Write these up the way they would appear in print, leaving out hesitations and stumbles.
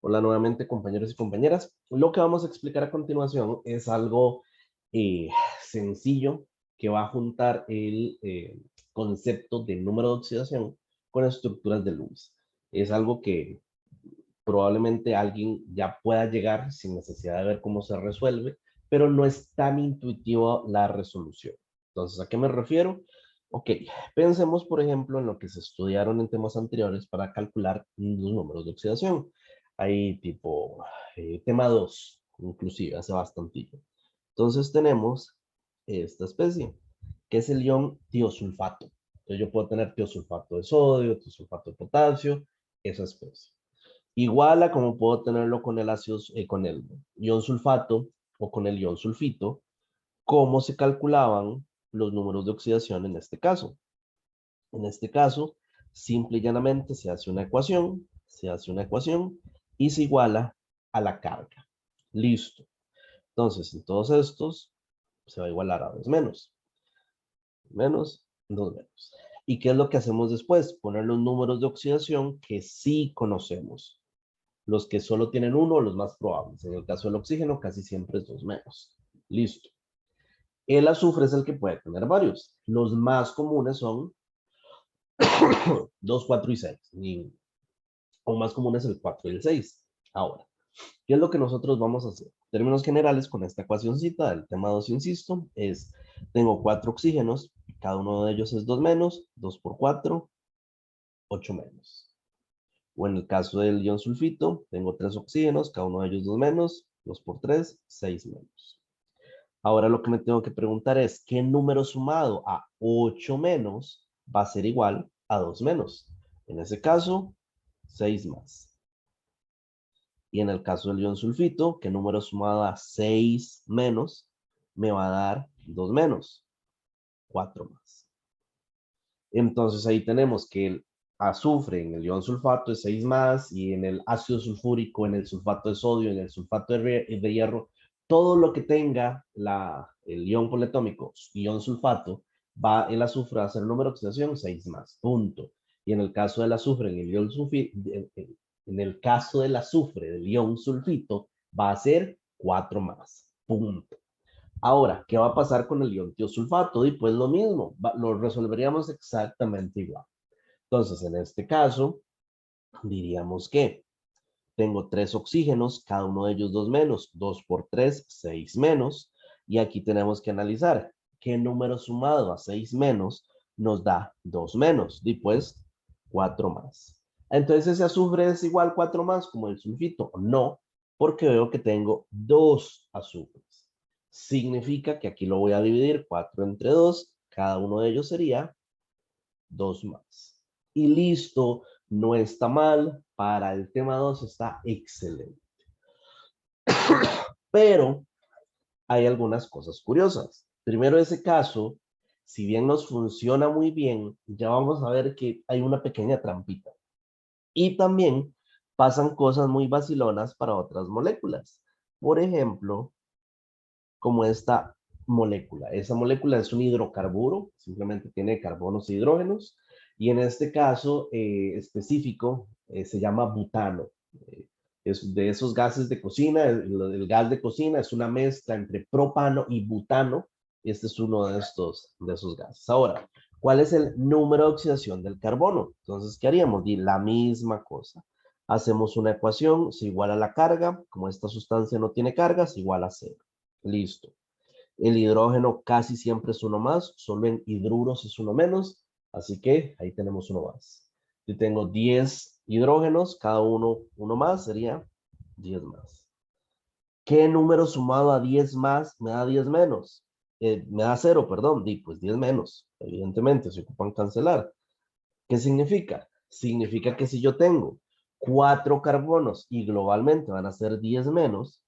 Hola nuevamente, compañeros y compañeras. Lo que vamos a explicar a continuación es algo eh, sencillo que va a juntar el concepto de número de oxidación con estructuras de Lewis. Es algo que probablemente alguien ya pueda llegar sin necesidad de ver cómo se resuelve, pero no es tan intuitivo la resolución. Entonces, ¿a qué me refiero? Ok, pensemos por ejemplo en lo que se estudiaron en temas anteriores para calcular los números de oxidación. Hay tipo tema 2, inclusive hace bastantillo. Entonces tenemos esta especie, que es el ion tiosulfato. Entonces yo puedo tener tiosulfato de sodio, tiosulfato de potasio, esa especie. Igual a como puedo tenerlo con el ácido, con el ion sulfato o con el ion sulfito, cómo se calculaban los números de oxidación en este caso. En este caso, simple y llanamente se hace una ecuación y se iguala a la carga. Listo. Entonces, en todos estos se va a igualar a 2 menos. Menos, 2 menos. ¿Y qué es lo que hacemos después? Poner los números de oxidación que sí conocemos. Los que solo tienen uno, los más probables. En el caso del oxígeno, casi siempre es 2 menos. Listo. El azufre es el que puede tener varios. Los más comunes son 2, 4 y 6. O más común es el 4 y el 6. Ahora, ¿qué es lo que nosotros vamos a hacer? En términos generales, con esta ecuacióncita del tema 2, insisto, es, tengo 4 oxígenos, cada uno de ellos es 2 menos, 2 por 4, 8 menos. O en el caso del ion sulfito, tengo 3 oxígenos, cada uno de ellos 2 menos, 2 por 3, 6 menos. Ahora lo que me tengo que preguntar es, ¿qué número sumado a 8 menos va a ser igual a 2 menos? En ese caso, 6 más. Y en el caso del ion sulfito, ¿qué número sumado a 6 menos me va a dar 2 menos? 4 más. Entonces ahí tenemos que el azufre en el ion sulfato es 6 más y en el ácido sulfúrico, en el sulfato de sodio, en el sulfato de hierro, todo lo que tenga el ion poliatómico, ion sulfato, va el azufre a hacer el número de oxidación 6 más, punto. Y en el caso del azufre, en el caso del azufre del ion sulfito, va a ser 4 más, punto. Ahora, ¿qué va a pasar con el ion tiosulfato? Y pues lo mismo, lo resolveríamos exactamente igual. Entonces, en este caso, diríamos que tengo 3 oxígenos, cada uno de ellos 2 menos, 2 por 3, 6 menos. Y aquí tenemos que analizar qué número sumado a 6 menos nos da 2 menos. Y pues 4 más. Entonces, ¿ese azufre es igual 4 más como el sulfito? No, porque veo que tengo 2 azufres. Significa que aquí lo voy a dividir 4 entre 2. Cada uno de ellos sería 2 más. Y listo, no está mal. Para el tema 2 está excelente. Pero hay algunas cosas curiosas. Primero, ese caso, si bien nos funciona muy bien, ya vamos a ver que hay una pequeña trampita. Y también pasan cosas muy vacilonas para otras moléculas. Por ejemplo, como esta molécula. Esa molécula es un hidrocarburo, simplemente tiene carbonos e hidrógenos, y en este caso específico se llama butano. Es de esos gases de cocina, el gas de cocina es una mezcla entre propano y butano, y este es uno de esos gases. Ahora, ¿cuál es el número de oxidación del carbono? Entonces, ¿qué haríamos? La misma cosa. Hacemos una ecuación, se iguala a la carga, como esta sustancia no tiene carga, se iguala a cero. Listo. El hidrógeno casi siempre es uno más, solo en hidruros es uno menos, así que ahí tenemos uno más. Si tengo 10 hidrógenos, cada uno más, sería 10 más. ¿Qué número sumado a 10 más me da 10 menos? Me da 0, perdón, pues 10 menos, evidentemente, se ocupan cancelar. ¿Qué significa? Significa que si yo tengo 4 carbonos y globalmente van a ser 10 menos,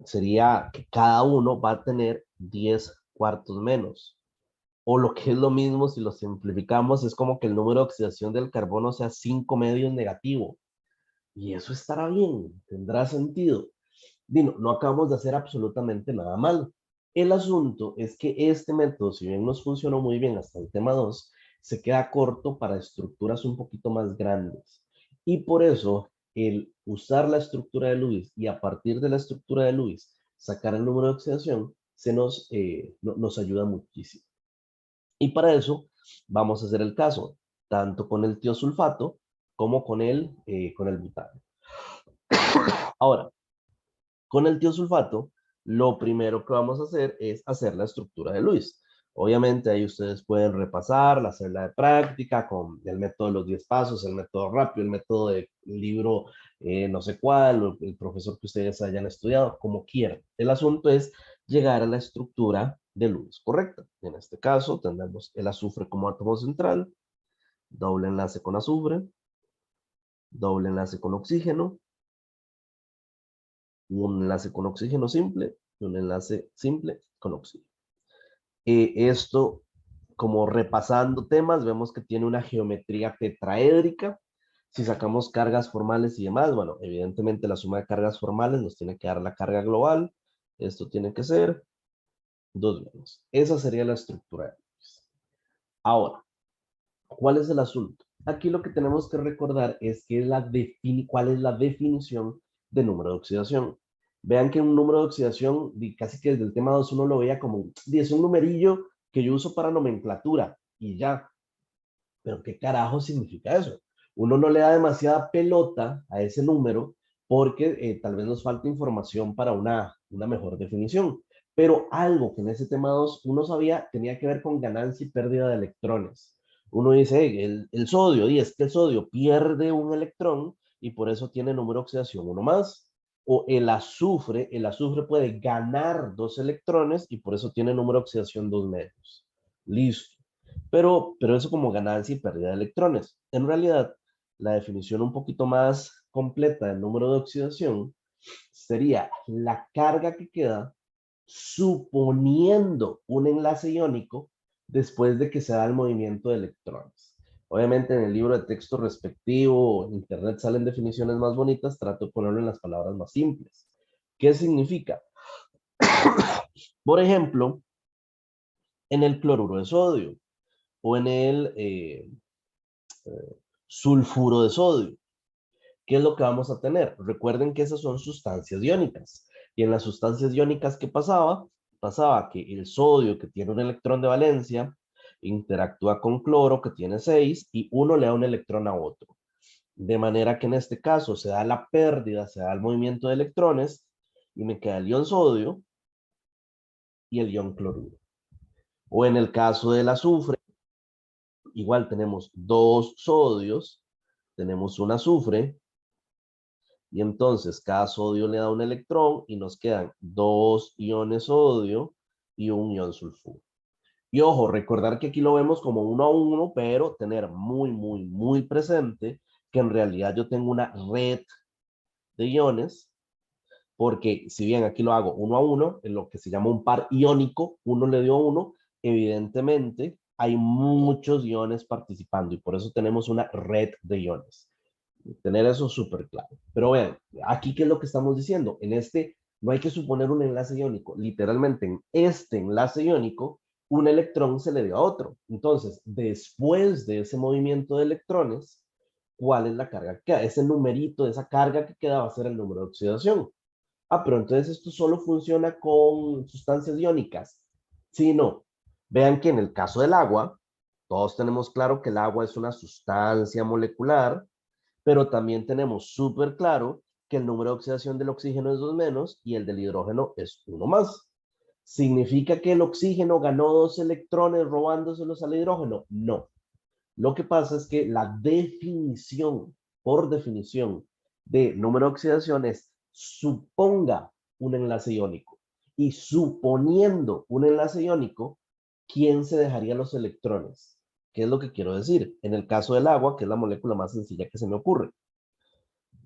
sería que cada uno va a tener 10 cuartos menos. O lo que es lo mismo, si lo simplificamos, es como que el número de oxidación del carbono sea 5 medios negativo. Y eso estará bien, tendrá sentido. No acabamos de hacer absolutamente nada mal. El asunto es que este método, si bien nos funcionó muy bien hasta el tema 2, se queda corto para estructuras un poquito más grandes. Y por eso el usar la estructura de Lewis y a partir de la estructura de Lewis sacar el número de oxidación, nos ayuda muchísimo. Y para eso vamos a hacer el caso, tanto con el tiosulfato como con el butano. Ahora, con el tiosulfato, lo primero que vamos a hacer es hacer la estructura de Lewis. Obviamente ahí ustedes pueden repasar, hacerla de práctica con el método de los 10 pasos, el método rápido, el método del libro no sé cuál, o el profesor que ustedes hayan estudiado, como quieran. El asunto es llegar a la estructura de Lewis, ¿correcto? En este caso tendremos el azufre como átomo central, doble enlace con azufre, doble enlace con oxígeno, un enlace con oxígeno simple y un enlace simple con oxígeno. Esto, como repasando temas, vemos que tiene una geometría tetraédrica. Si sacamos cargas formales y demás, bueno, evidentemente la suma de cargas formales nos tiene que dar la carga global. Esto tiene que ser 2 menos. Esa sería la estructura de Lewis. Ahora, ¿cuál es el asunto? Aquí lo que tenemos que recordar es que cuál es la definición de número de oxidación. Vean que un número de oxidación, casi que desde el tema 2 uno lo veía como, es un numerillo que yo uso para nomenclatura y ya. Pero ¿qué carajo significa eso? Uno no le da demasiada pelota a ese número porque tal vez nos falta información para una mejor definición. Pero algo que en ese tema 2 uno sabía tenía que ver con ganancia y pérdida de electrones. Uno dice, hey, el sodio, y es que el sodio pierde un electrón y por eso tiene número de oxidación 1 más. O el azufre puede ganar 2 electrones y por eso tiene número de oxidación 2 menos. Listo. Pero eso como ganancia y pérdida de electrones. En realidad, la definición un poquito más completa del número de oxidación sería la carga que queda suponiendo un enlace iónico después de que se da el movimiento de electrones. Obviamente en el libro de texto respectivo, en internet salen definiciones más bonitas, trato de ponerlo en las palabras más simples. ¿Qué significa? Por ejemplo, en el cloruro de sodio o en el sulfuro de sodio. ¿Qué es lo que vamos a tener? Recuerden que esas son sustancias iónicas. Y en las sustancias iónicas, ¿qué pasaba? Pasaba que el sodio, que tiene un electrón de valencia, interactúa con cloro, que tiene 6, y uno le da un electrón a otro. De manera que en este caso se da la pérdida, se da el movimiento de electrones, y me queda el ion sodio y el ion cloruro. O en el caso del azufre, igual tenemos 2 sodios, tenemos un azufre, y entonces cada sodio le da un electrón y nos quedan 2 iones sodio y un ion sulfuro. Y ojo, recordar que aquí lo vemos como 1 a 1, pero tener muy presente que en realidad yo tengo una red de iones, porque si bien aquí lo hago 1 a 1, en lo que se llama un par iónico, uno le dio 1, evidentemente hay muchos iones participando y por eso tenemos una red de iones. Tener eso súper claro. Pero vean, aquí qué es lo que estamos diciendo. En este no hay que suponer un enlace iónico. Literalmente en este enlace iónico, un electrón se le dio a otro. Entonces, después de ese movimiento de electrones, ¿cuál es la carga que queda? Ese numerito de esa carga que queda va a ser el número de oxidación. Ah, pero entonces esto solo funciona con sustancias iónicas. Sí, no. Vean que en el caso del agua, todos tenemos claro que el agua es una sustancia molecular, pero también tenemos súper claro que el número de oxidación del oxígeno es 2 menos y el del hidrógeno es 1 más. ¿Significa que el oxígeno ganó 2 electrones robándoselos al hidrógeno? No. Lo que pasa es que la definición, por definición, de número de oxidación es suponga un enlace iónico. Y suponiendo un enlace iónico, ¿quién se dejaría los electrones? ¿Qué es lo que quiero decir? En el caso del agua, que es la molécula más sencilla que se me ocurre.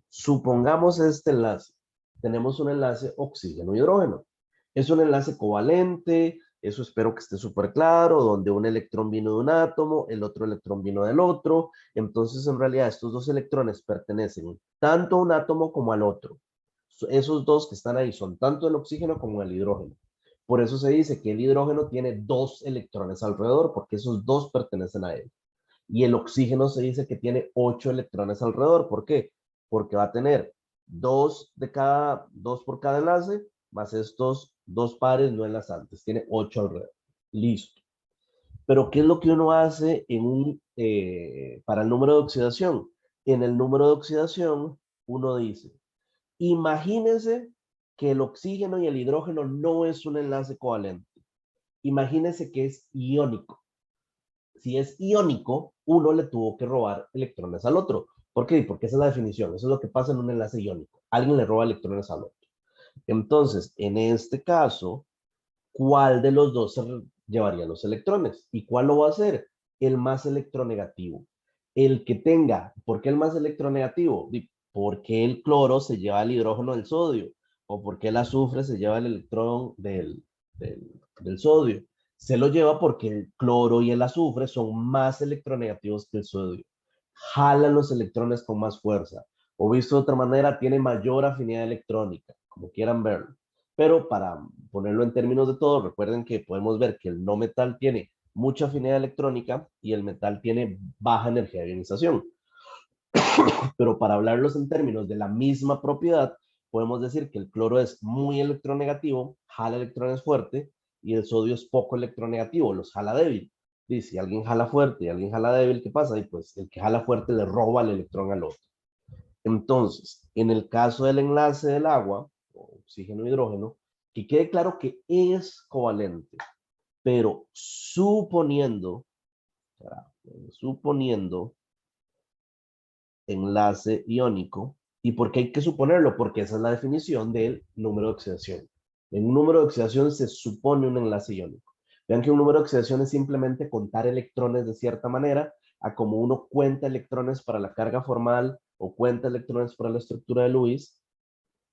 Supongamos este enlace. Tenemos un enlace oxígeno-hidrógeno. Es un enlace covalente, eso espero que esté súper claro, donde un electrón vino de un átomo, el otro electrón vino del otro. Entonces, en realidad, estos 2 electrones pertenecen tanto a un átomo como al otro. Esos 2 que están ahí son tanto el oxígeno como el hidrógeno. Por eso se dice que el hidrógeno tiene 2 electrones alrededor, porque esos 2 pertenecen a él. Y el oxígeno se dice que tiene 8 electrones alrededor. ¿Por qué? porque va a tener dos por cada enlace, más estos dos pares no enlazantes. Tiene 8 alrededor. Listo. Pero ¿qué es lo que uno hace para el número de oxidación? En el número de oxidación, uno dice, imagínense que el oxígeno y el hidrógeno no es un enlace covalente. Imagínense que es iónico. Si es iónico, uno le tuvo que robar electrones al otro. ¿Por qué? Porque esa es la definición. Eso es lo que pasa en un enlace iónico. Alguien le roba electrones al otro. Entonces, en este caso, ¿cuál de los dos se llevaría los electrones? ¿Y cuál lo va a hacer? El más electronegativo. El que tenga, ¿por qué el más electronegativo? Porque el cloro se lleva el hidrógeno del sodio, o porque el azufre se lleva el electrón del sodio. Se lo lleva porque el cloro y el azufre son más electronegativos que el sodio. Jalan los electrones con más fuerza. O visto de otra manera, tiene mayor afinidad electrónica, como quieran verlo. Pero para ponerlo en términos de todo, recuerden que podemos ver que el no metal tiene mucha afinidad electrónica y el metal tiene baja energía de ionización. Pero para hablarlos en términos de la misma propiedad, podemos decir que el cloro es muy electronegativo, jala electrones fuerte, y el sodio es poco electronegativo, los jala débil. Y si alguien jala fuerte y alguien jala débil, ¿qué pasa? Y pues el que jala fuerte le roba el electrón al otro. Entonces, en el caso del enlace del agua, oxígeno-hidrógeno, que quede claro que es covalente, pero suponiendo enlace iónico. ¿Y por qué hay que suponerlo? Porque esa es la definición del número de oxidación. En un número de oxidación se supone un enlace iónico. Vean que un número de oxidación es simplemente contar electrones de cierta manera, a como uno cuenta electrones para la carga formal o cuenta electrones para la estructura de Lewis.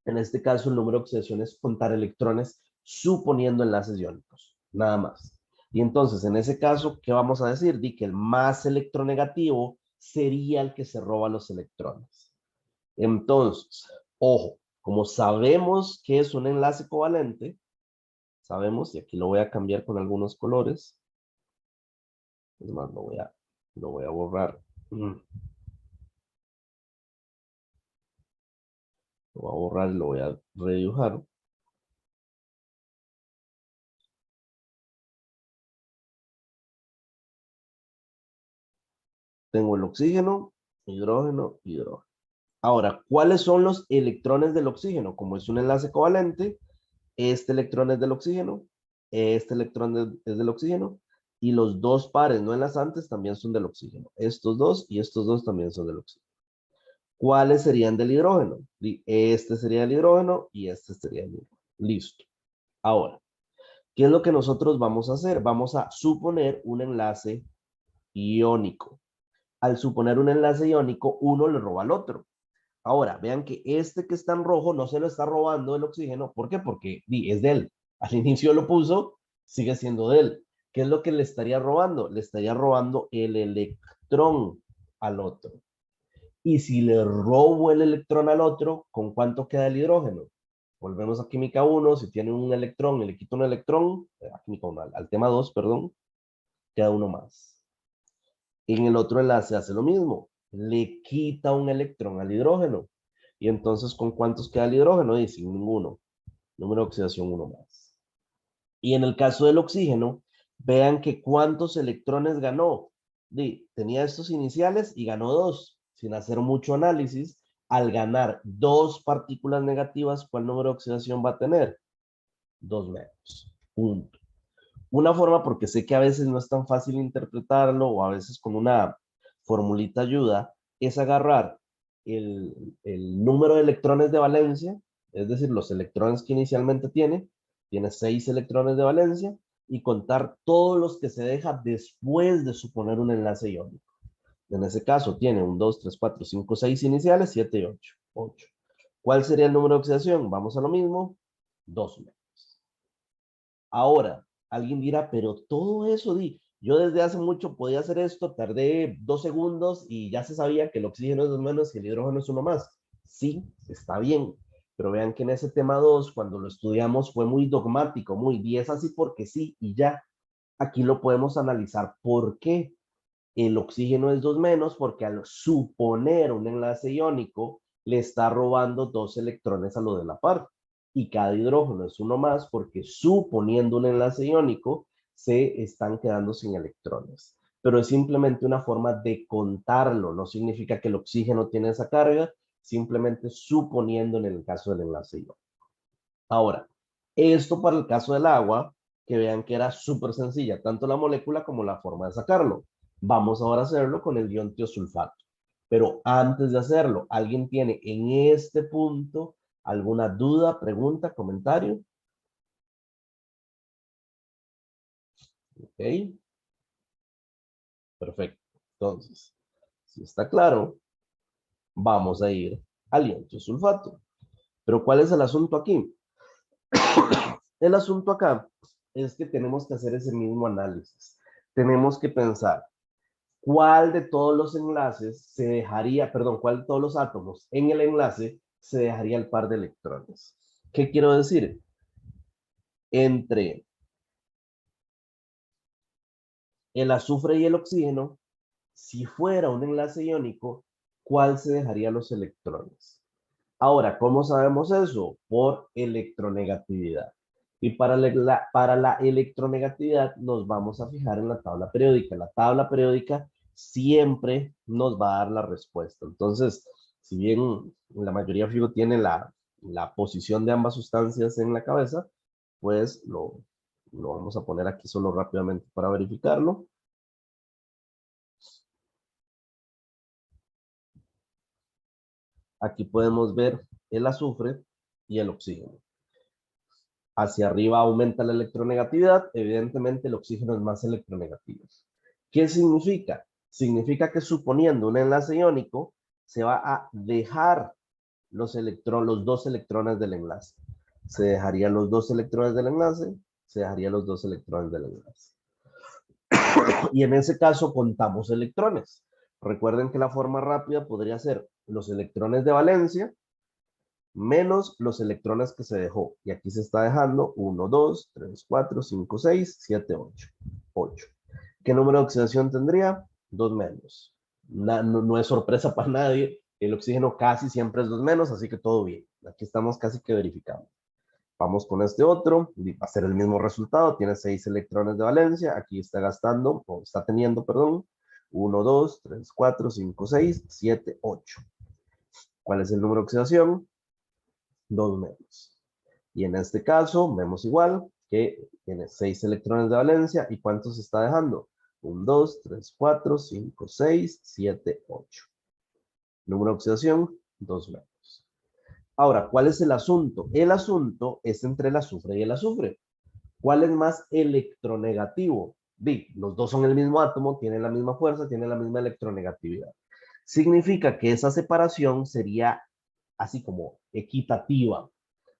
En este caso, el número de oxidación es contar electrones suponiendo enlaces iónicos, nada más. Y entonces, en ese caso, ¿qué vamos a decir? Di que el más electronegativo sería el que se roba los electrones. Entonces, ojo, como sabemos que es un enlace covalente, sabemos, y aquí lo voy a cambiar con algunos colores, es más, lo voy a borrar. Lo voy a borrar y lo voy a redibujar. Tengo el oxígeno, hidrógeno, hidrógeno. Ahora, ¿cuáles son los electrones del oxígeno? Como es un enlace covalente, este electrón es del oxígeno, este electrón es del oxígeno, y los dos pares no enlazantes también son del oxígeno. Estos dos y estos dos también son del oxígeno. ¿Cuáles serían del hidrógeno? Este sería el hidrógeno y este sería el hidrógeno. Listo. Ahora, ¿qué es lo que nosotros vamos a hacer? Vamos a suponer un enlace iónico. Al suponer un enlace iónico, uno le roba al otro. Ahora, vean que este que está en rojo no se lo está robando el oxígeno. ¿Por qué? Porque es de él. Al inicio lo puso, sigue siendo de él. ¿Qué es lo que le estaría robando? Le estaría robando el electrón al otro. Y si le robo el electrón al otro, ¿con cuánto queda el hidrógeno? Volvemos a química 1, si tiene un electrón y le quito un electrón, a química 1, al tema 2, perdón, queda uno más. En el otro enlace hace lo mismo, le quita un electrón al hidrógeno. Y entonces, ¿con cuántos queda el hidrógeno? Y sin ninguno. Número de oxidación, uno más. Y en el caso del oxígeno, vean que cuántos electrones ganó. Tenía estos iniciales y ganó dos, sin hacer mucho análisis. Al ganar dos partículas negativas, ¿cuál número de oxidación va a tener? Dos menos. Punto. Una forma, porque sé que a veces no es tan fácil interpretarlo o a veces con una formulita ayuda, es agarrar el número de electrones de valencia, es decir, los electrones que inicialmente tiene 6 electrones de valencia, y contar todos los que se deja después de suponer un enlace iónico. En ese caso tiene un 2, 3, 4, 5, 6 iniciales, 7 y 8. 8. ¿Cuál sería el número de oxidación? Vamos a lo mismo, 2 menos. Ahora, alguien dirá, pero todo eso, yo desde hace mucho podía hacer esto, tardé 2 segundos y ya se sabía que el oxígeno es 2 menos y el hidrógeno es uno más. Sí, está bien, pero vean que en ese tema 2, cuando lo estudiamos, fue muy dogmático, muy 10 así porque sí y ya. Aquí lo podemos analizar. ¿Por qué? El oxígeno es 2 menos porque al suponer un enlace iónico, le está robando 2 electrones a lo de la par. Y cada hidrógeno es uno más porque suponiendo un enlace iónico, se están quedando sin electrones. Pero es simplemente una forma de contarlo, no significa que el oxígeno tiene esa carga, simplemente suponiendo en el caso del enlace iónico. Ahora, esto para el caso del agua, que vean que era súper sencilla, tanto la molécula como la forma de sacarlo. Vamos ahora a hacerlo con el ion tiosulfato. Pero antes de hacerlo, ¿alguien tiene en este punto alguna duda, pregunta, comentario? Ok, perfecto. Entonces, si está claro, vamos a ir al ion tiosulfato. Pero ¿cuál es el asunto aquí? El asunto acá es que tenemos que hacer ese mismo análisis. Tenemos que pensar cuál de todos los enlaces se dejaría, perdón, cuál de todos los átomos en el enlace se dejaría el par de electrones. ¿Qué quiero decir? Entre el azufre y el oxígeno, si fuera un enlace iónico, ¿cuál se dejaría los electrones? Ahora, ¿cómo sabemos eso? Por electronegatividad. Y para la electronegatividad nos vamos a fijar en la tabla periódica. La tabla periódica siempre nos va a dar la respuesta. Entonces, si bien la mayoría fijo tiene la posición de ambas sustancias en la cabeza, pues lo vamos a poner aquí solo rápidamente para verificarlo. Aquí podemos ver el azufre y el oxígeno. Hacia arriba aumenta la electronegatividad, evidentemente el oxígeno es más electronegativo. ¿Qué significa? Significa que suponiendo un enlace iónico, se va a dejar los 2 electrones del enlace. Se dejarían los 2 electrones del enlace, se dejarían los 2 electrones del enlace. Y en ese caso contamos electrones. Recuerden que la forma rápida podría ser los electrones de valencia menos los electrones que se dejó. Y aquí se está dejando 1, 2, 3, 4, 5, 6, 7, 8. 8. ¿Qué número de oxidación tendría? 2 menos. No es sorpresa para nadie. El oxígeno casi siempre es 2 menos, así que todo bien. Aquí estamos casi que verificando. Vamos con este otro, va a ser el mismo resultado, tiene 6 electrones de valencia, aquí está gastando, o está teniendo, perdón, 1, 2, 3, 4, 5, 6, 7, 8. ¿Cuál es el número de oxidación? 2 menos. Y en este caso, vemos igual que tiene 6 electrones de valencia, ¿y cuántos está dejando? 1, 2, 3, 4, 5, 6, 7, 8. Número de oxidación, 2 menos. Ahora, ¿cuál es el asunto? El asunto es entre el azufre y el azufre. ¿Cuál es más electronegativo? Los dos son el mismo átomo, tienen la misma fuerza, tienen la misma electronegatividad. Significa que esa separación sería así como equitativa.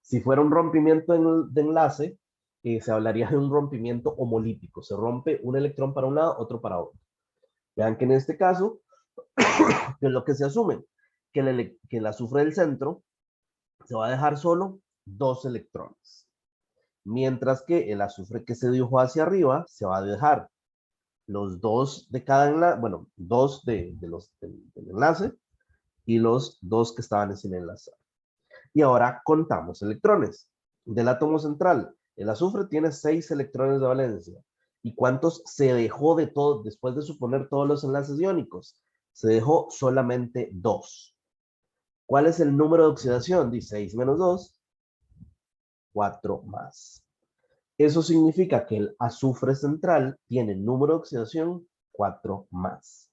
Si fuera un rompimiento de enlace, se hablaría de un rompimiento homolítico. Se rompe un electrón para un lado, otro para otro. Vean que en este caso, ¿qué es lo que se asume? Que el azufre del centro se va a dejar solo 2 electrones. Mientras que el azufre que se dibujó hacia arriba se va a dejar los 2 de cada enlace, bueno, 2 del enlace y los 2 que estaban sin enlazar. Y ahora contamos electrones. Del átomo central, el azufre tiene 6 electrones de valencia. ¿Y cuántos se dejó de todo después de suponer todos los enlaces iónicos? Se dejó solamente 2. ¿Cuál es el número de oxidación? Dice 6 menos 2, 4 más. Eso significa que el azufre central tiene número de oxidación 4 más.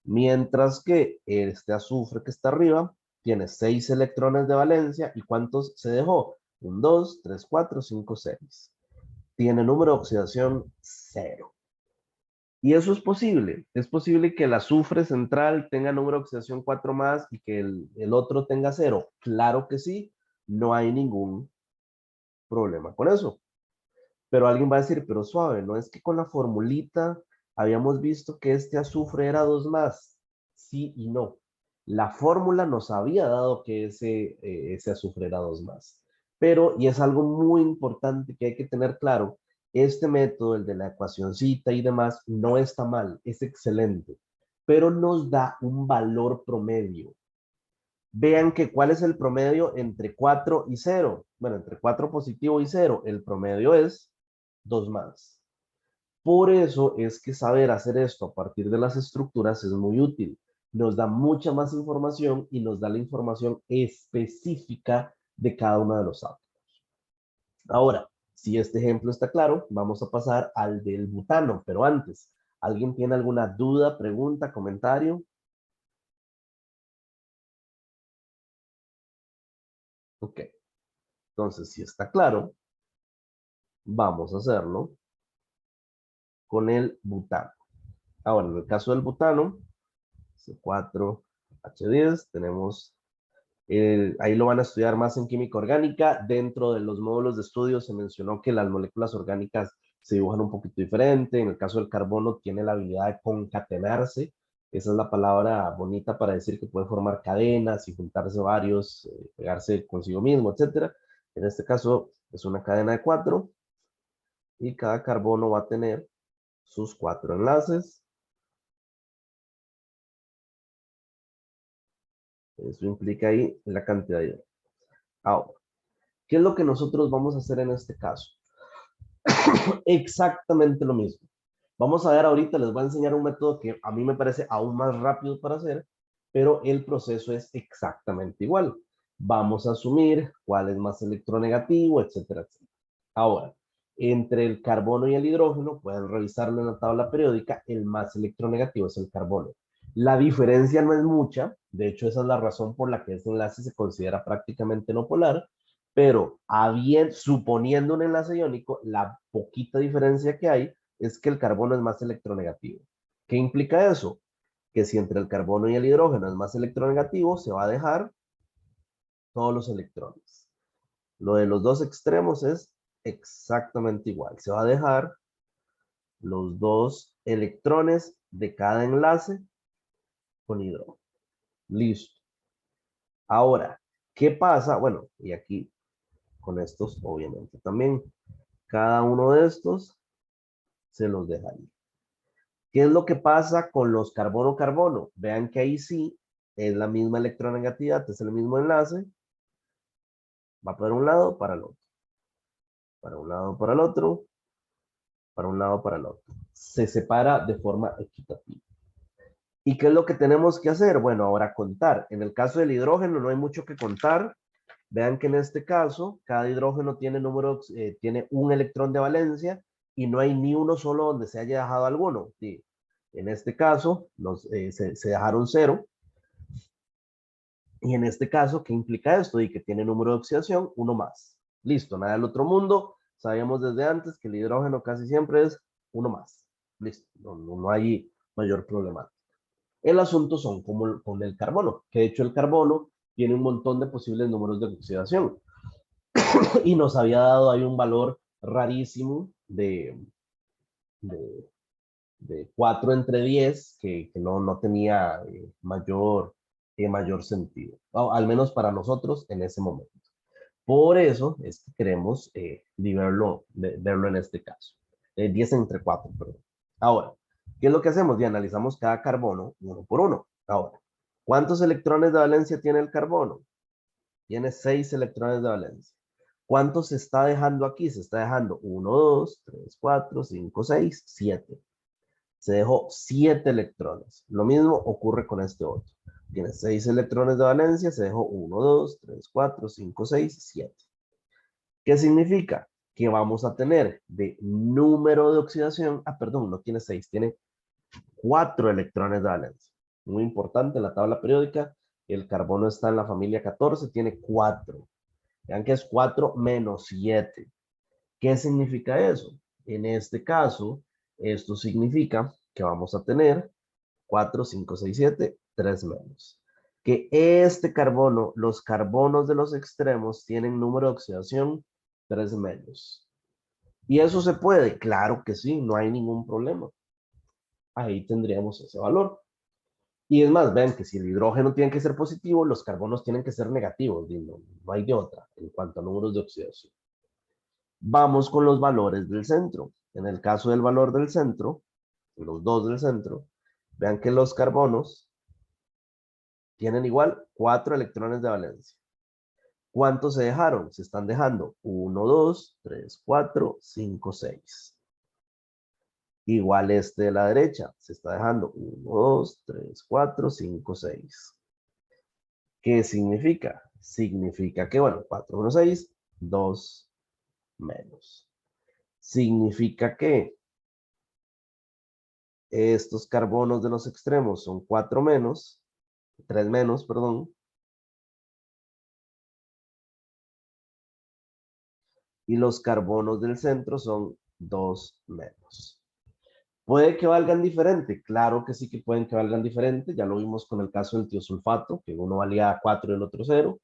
Mientras que este azufre que está arriba tiene 6 electrones de valencia. ¿Y cuántos se dejó? 1, 2, 3, 4, 5, 6. Tiene número de oxidación 0. Y eso es posible. Es posible que el azufre central tenga número de oxidación 4 más y que el otro tenga 0. Claro que sí. No hay ningún problema con eso. Pero alguien va a decir, pero suave, ¿no es que con la formulita habíamos visto que este azufre era 2 más? Sí y no. La fórmula nos había dado que ese azufre era 2 más. Pero, y es algo muy importante que hay que tener claro, este método, el de la ecuacioncita y demás, no está mal, es excelente, pero nos da un valor promedio. Vean que cuál es el promedio entre 4 y 0. Bueno, entre 4 positivo y 0, el promedio es 2 más. Por eso es que saber hacer esto a partir de las estructuras es muy útil. Nos da mucha más información y nos da la información específica de cada uno de los átomos. Ahora, si este ejemplo está claro, vamos a pasar al del butano, pero antes, ¿alguien tiene alguna duda, pregunta, comentario? Ok, entonces si está claro, vamos a hacerlo con el butano. Ahora, en el caso del butano, C4H10, tenemos, ahí lo van a estudiar más en química orgánica. Dentro de los módulos de estudio se mencionó que las moléculas orgánicas se dibujan un poquito diferente. En el caso del carbono tiene la habilidad de concatenarse. Esa es la palabra bonita para decir que puede formar cadenas y juntarse varios, pegarse consigo mismo, etcétera. En este caso es una cadena de 4 y cada carbono va a tener sus 4 enlaces. Eso implica ahí la cantidad de hidrógeno. Ahora, ¿qué es lo que nosotros vamos a hacer en este caso? Exactamente lo mismo. Vamos a ver ahorita, les voy a enseñar un método que a mí me parece aún más rápido para hacer, pero el proceso es exactamente igual. Vamos a asumir cuál es más electronegativo, etcétera, etcétera. Ahora, entre el carbono y el hidrógeno, pueden revisarlo en la tabla periódica, el más electronegativo es el carbono. La diferencia no es mucha, de hecho esa es la razón por la que este enlace se considera prácticamente no polar, pero suponiendo un enlace iónico, la poquita diferencia que hay es que el carbono es más electronegativo. ¿Qué implica eso? Que si entre el carbono y el hidrógeno es más electronegativo, se va a dejar todos los electrones. Lo de los dos extremos es exactamente igual. Se va a dejar los dos electrones de cada enlace con hidrógeno. Listo. Ahora, ¿qué pasa? Bueno, y aquí con estos, obviamente, también. Cada uno de estos se los deja ahí. ¿Qué es lo que pasa con los carbono-carbono? Vean que ahí sí es la misma electronegatividad, es el mismo enlace. Va para un lado, para el otro. Para un lado, para el otro. Para un lado, para el otro. Se separa de forma equitativa. ¿Y qué es lo que tenemos que hacer? Bueno, ahora contar. En el caso del hidrógeno no hay mucho que contar. Vean que en este caso, cada hidrógeno tiene un electrón de valencia y no hay ni uno solo donde se haya dejado alguno. Sí. En este caso, se dejaron 0. Y en este caso, ¿qué implica esto? Y que tiene número de oxidación, 1 más. Listo, nada del otro mundo. Sabíamos desde antes que el hidrógeno casi siempre es 1 más. Listo, no hay mayor problema. El asunto son como con el carbono, que de hecho el carbono tiene un montón de posibles números de oxidación. Y nos había dado ahí un valor rarísimo de, de 4 entre 10 que no tenía mayor sentido, o al menos para nosotros en ese momento. Por eso es que queremos verlo en este caso. 10 entre 4, perdón. Ahora, ¿qué es lo que hacemos? Ya analizamos cada carbono uno por uno. Ahora, ¿cuántos electrones de valencia tiene el carbono? Tiene 6 electrones de valencia. ¿Cuántos se está dejando aquí? Se está dejando 1, 2, 3, 4, 5, 6, 7. Se dejó 7 electrones. Lo mismo ocurre con este otro. Tiene 6 electrones de valencia, se dejó 1, 2, 3, 4, 5, 6, 7. ¿Qué significa? Que vamos a tener de número de oxidación, perdón, no tiene 6, tiene 4 electrones de valencia. Muy importante, en la tabla periódica, el carbono está en la familia 14, tiene 4. Vean que es 4 menos 7. ¿Qué significa eso? En este caso, esto significa que vamos a tener 4, 5, 6, 7, 3 menos. Que este carbono, los carbonos de los extremos tienen número de oxidación 3 menos. ¿Y eso se puede? Claro que sí, no hay ningún problema. Ahí tendríamos ese valor. Y es más, ven que si el hidrógeno tiene que ser positivo, los carbonos tienen que ser negativos. No hay de otra en cuanto a números de oxidación. Vamos con los valores del centro. En el caso del valor del centro, los dos del centro, vean que los carbonos tienen igual 4 electrones de valencia. ¿Cuántos se dejaron? Se están dejando 1, 2, 3, 4, 5, 6. Igual este de la derecha, se está dejando 1, 2, 3, 4, 5, 6. ¿Qué significa? Significa que, bueno, 4, 1, 6, 2 menos. Significa que estos carbonos de los extremos son 4 menos, 3 menos, perdón. Y los carbonos del centro son 2 menos. ¿Puede que valgan diferente? Claro que sí que pueden que valgan diferente. Ya lo vimos con el caso del tiosulfato, que uno valía 4 y el otro 0.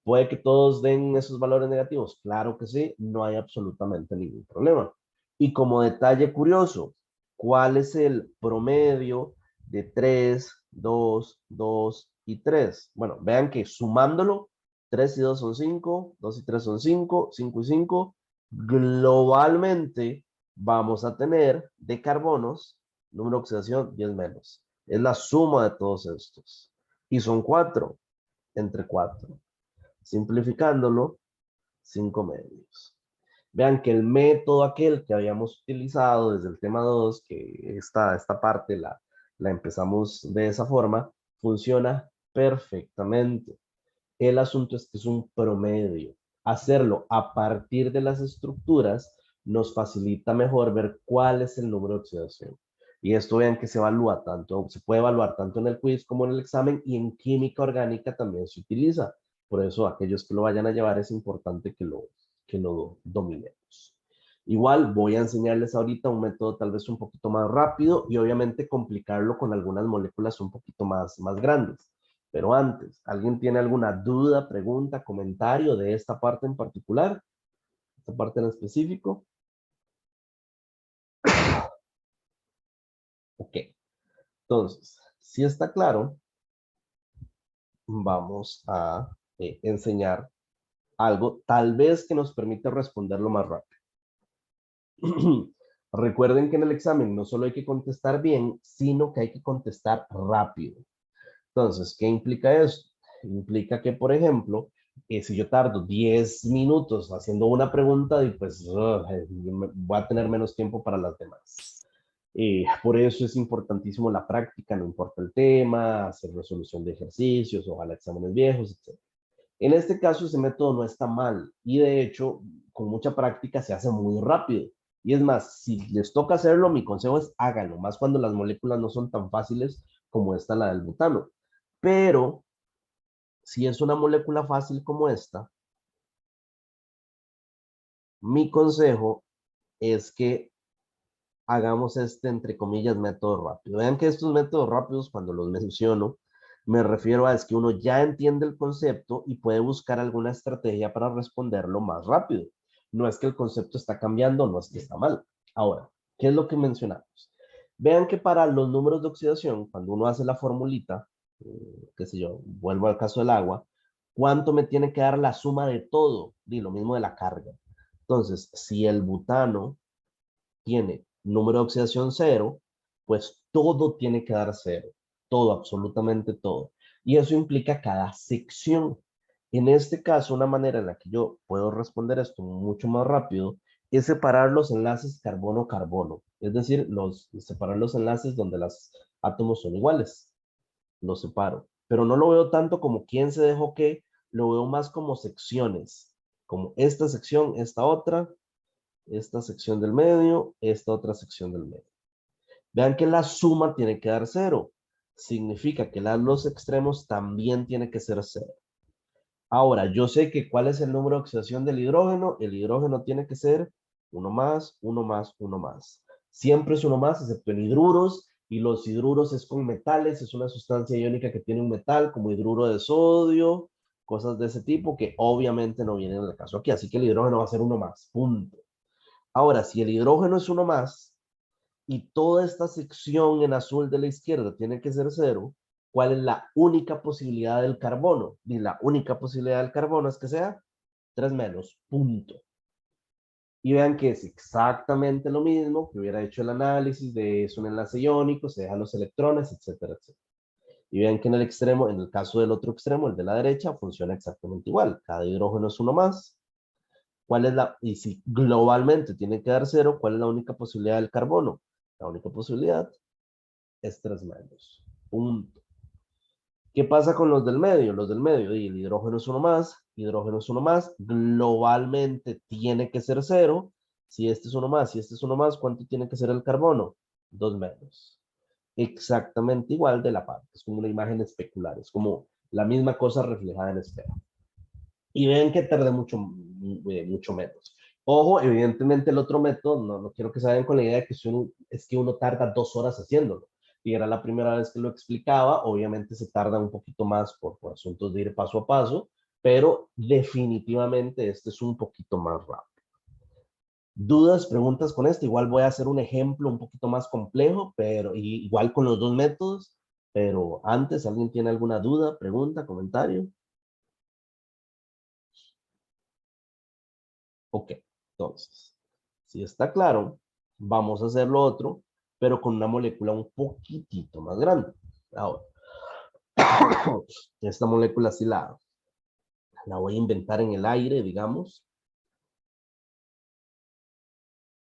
¿Puede que todos den esos valores negativos? Claro que sí, no hay absolutamente ningún problema. Y como detalle curioso, ¿cuál es el promedio de 3, 2, 2 y 3? Bueno, vean que sumándolo, 3 y 2 son 5, 2 y 3 son 5, 5 y 5. Globalmente vamos a tener de carbonos, número de oxidación 10 menos. Es la suma de todos estos. Y son 4 entre 4. Simplificándolo, 5 medios. Vean que el método aquel que habíamos utilizado desde el tema 2, que esta parte la empezamos de esa forma, funciona perfectamente. El asunto es que es un promedio. Hacerlo a partir de las estructuras nos facilita mejor ver cuál es el número de oxidación. Y esto vean que se evalúa tanto, se puede evaluar tanto en el quiz como en el examen, y en química orgánica también se utiliza. Por eso aquellos que lo vayan a llevar es importante que lo dominemos. Igual voy a enseñarles ahorita un método tal vez un poquito más rápido y obviamente complicarlo con algunas moléculas un poquito más grandes. Pero antes, ¿alguien tiene alguna duda, pregunta, comentario de esta parte en particular? ¿Esta parte en específico? Ok. Entonces, si está claro, vamos a enseñar algo tal vez que nos permita responderlo más rápido. Recuerden que en el examen no solo hay que contestar bien, sino que hay que contestar rápido. Entonces, ¿qué implica esto? Implica que, por ejemplo, si yo tardo 10 minutos haciendo una pregunta, y pues voy a tener menos tiempo para las demás. Por eso es importantísimo la práctica, no importa el tema, hacer resolución de ejercicios, ojalá exámenes viejos, etc. En este caso, ese método no está mal y de hecho, con mucha práctica se hace muy rápido. Y es más, si les toca hacerlo, mi consejo es háganlo, más cuando las moléculas no son tan fáciles como esta, la del butano. Pero si es una molécula fácil como esta, mi consejo es que hagamos este, entre comillas, método rápido. Vean que estos métodos rápidos, cuando los menciono, me refiero a es que uno ya entiende el concepto y puede buscar alguna estrategia para responderlo más rápido. No es que el concepto está cambiando, no es que está mal. Ahora, ¿qué es lo que mencionamos? Vean que para los números de oxidación, cuando uno hace la formulita, qué sé yo, vuelvo al caso del agua, ¿cuánto me tiene que dar la suma de todo? Y lo mismo de la carga. Entonces, si el butano tiene número de oxidación 0, pues todo tiene que dar 0. Todo, absolutamente todo. Y eso implica cada sección. En este caso, una manera en la que yo puedo responder esto mucho más rápido es separar los enlaces carbono-carbono. Es decir, separar los enlaces donde los átomos son iguales. Los separo. Pero no lo veo tanto como quién se dejó qué, lo veo más como secciones. Como esta sección, esta sección del medio, esta otra sección del medio. Vean que la suma tiene que dar 0. Significa que los extremos también tiene que ser 0. Ahora, yo sé que cuál es el número de oxidación del hidrógeno. El hidrógeno tiene que ser 1 más, 1 más, 1 más. Siempre es 1 más, excepto en hidruros. Y los hidruros es con metales. Es una sustancia iónica que tiene un metal, como hidruro de sodio, cosas de ese tipo, que obviamente no vienen en el caso aquí. Así que el hidrógeno va a ser 1 más, punto. Ahora, si el hidrógeno es 1 más y toda esta sección en azul de la izquierda tiene que ser 0, ¿cuál es la única posibilidad del carbono? Y la única posibilidad del carbono es que sea 3 menos, punto. Y vean que es exactamente lo mismo que hubiera hecho el análisis de es un enlace iónico, se dejan los electrones, etcétera, etcétera. Y vean que en el extremo, en el caso del otro extremo, el de la derecha, funciona exactamente igual. Cada hidrógeno es uno más. ¿Cuál es y si globalmente tiene que dar cero, ¿cuál es la única posibilidad del carbono? La única posibilidad es 3 menos. Punto. ¿Qué pasa con los del medio? Los del medio, y el hidrógeno es uno más, hidrógeno es uno más, globalmente tiene que ser cero. Si este es uno más, si este es uno más, ¿cuánto tiene que ser el carbono? 2 menos. Exactamente igual de la parte. Es como una imagen especular, es como la misma cosa reflejada en esfera. Y ven que tardé mucho menos. Ojo, evidentemente el otro método, no quiero que se vayan con la idea de que es que uno tarda 2 horas haciéndolo. Y era la primera vez que lo explicaba, obviamente se tarda un poquito más por asuntos de ir paso a paso, pero definitivamente este es un poquito más rápido. Dudas, preguntas con esto, igual voy a hacer un ejemplo un poquito más complejo, pero igual con los dos métodos, pero antes, ¿alguien tiene alguna duda, pregunta, comentario? Ok, entonces, si está claro, vamos a hacer lo otro, pero con una molécula un poquitito más grande. Ahora, esta molécula sí la voy a inventar en el aire, digamos.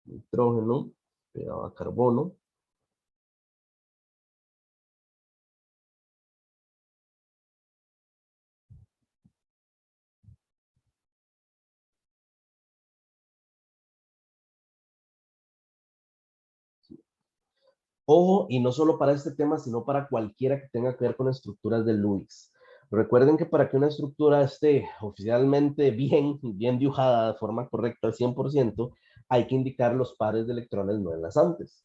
Nitrógeno, pegado a carbono. Ojo, y no solo para este tema, sino para cualquiera que tenga que ver con estructuras de Lewis. Recuerden que para que una estructura esté oficialmente bien dibujada de forma correcta al 100%, hay que indicar los pares de electrones no enlazantes.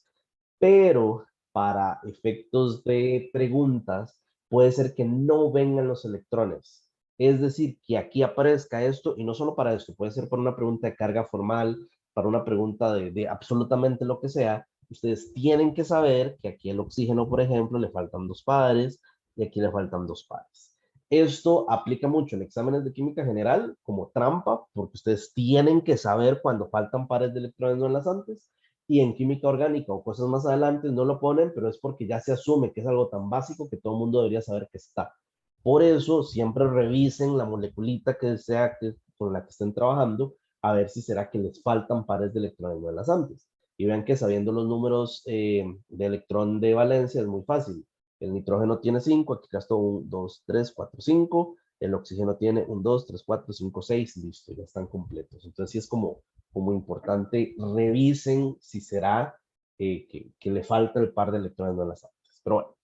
Pero para efectos de preguntas, puede ser que no vengan los electrones. Es decir, que aquí aparezca esto, y no solo para esto, puede ser para una pregunta de carga formal, para una pregunta de absolutamente lo que sea. Ustedes tienen que saber que aquí el oxígeno, por ejemplo, le faltan 2 pares y aquí le faltan 2 pares. Esto aplica mucho en exámenes de química general como trampa, porque ustedes tienen que saber cuando faltan pares de electrones no enlazantes, y en química orgánica o cosas más adelante no lo ponen, pero es porque ya se asume que es algo tan básico que todo el mundo debería saber que está. Por eso siempre revisen la moleculita que sea con la que estén trabajando, a ver si será que les faltan pares de electrones no enlazantes. Y vean que sabiendo los números de electrón de valencia es muy fácil. El nitrógeno tiene 5, aquí gasto 1, 2, 3, 4, 5. El oxígeno tiene 1, 2, 3, 4, 5, 6, listo, ya están completos. Entonces sí es como importante, revisen si será que le falta el par de electrones no enlazantes. Pero bueno,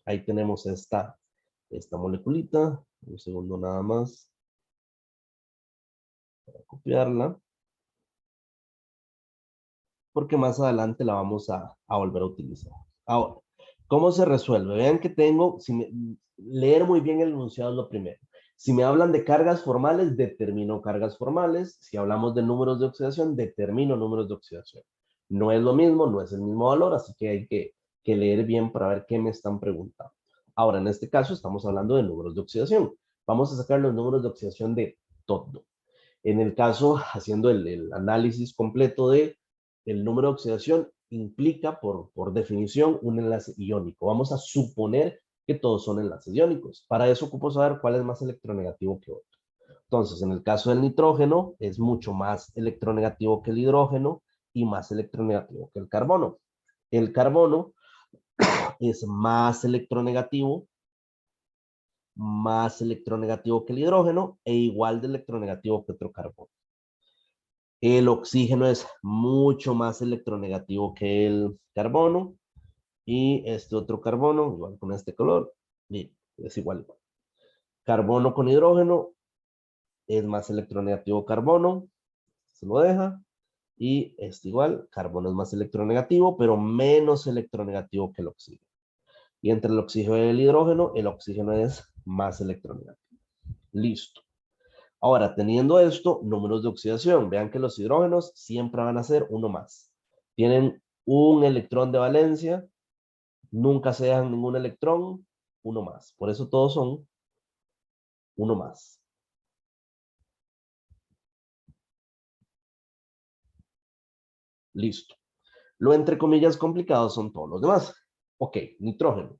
ahí tenemos esta moleculita. Un segundo nada más para copiarla, porque más adelante la vamos a volver a utilizar. Ahora, ¿cómo se resuelve? Vean que tengo, leer muy bien el enunciado es lo primero. Si me hablan de cargas formales, determino cargas formales. Si hablamos de números de oxidación, determino números de oxidación. No es lo mismo, no es el mismo valor, así que hay que leer bien para ver qué me están preguntando. Ahora, en este caso, estamos hablando de números de oxidación. Vamos a sacar los números de oxidación de todo. En el caso, haciendo el análisis completo de el número de oxidación, implica por definición un enlace iónico. Vamos a suponer que todos son enlaces iónicos. Para eso ocupo saber cuál es más electronegativo que otro. Entonces, en el caso del nitrógeno, es mucho más electronegativo que el hidrógeno y más electronegativo que el carbono. El carbono es más electronegativo que el hidrógeno e igual de electronegativo que otro carbono. El oxígeno es mucho más electronegativo que el carbono y este otro carbono, igual con este color, y es igual. Carbono con hidrógeno es más electronegativo carbono, se lo deja, y este igual, carbono es más electronegativo, pero menos electronegativo que el oxígeno. Y entre el oxígeno y el oxígeno es más electronegativo. Listo. Ahora, teniendo esto, números de oxidación. Vean que los hidrógenos siempre van a ser uno más. Tienen un electrón de valencia, nunca se dejan ningún electrón, uno más. Por eso todos son uno más. Listo. Lo entre comillas complicado son todos los demás. Ok, nitrógeno.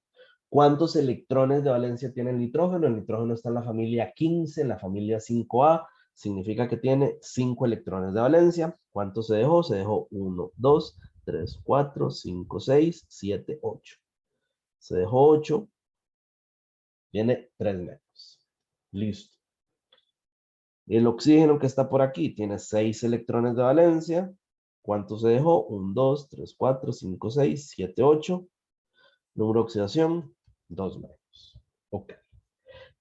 ¿Cuántos electrones de valencia tiene el nitrógeno? El nitrógeno está en la familia 15, en la familia 5A, significa que tiene 5 electrones de valencia. ¿Cuántos se dejó? Se dejó 1, 2, 3, 4, 5, 6, 7, 8. Se dejó 8, tiene 3 menos. Listo. El oxígeno que está por aquí tiene 6 electrones de valencia. ¿Cuántos se dejó? 1, 2, 3, 4, 5, 6, 7, 8. Número de oxidación, 2 menos. Ok.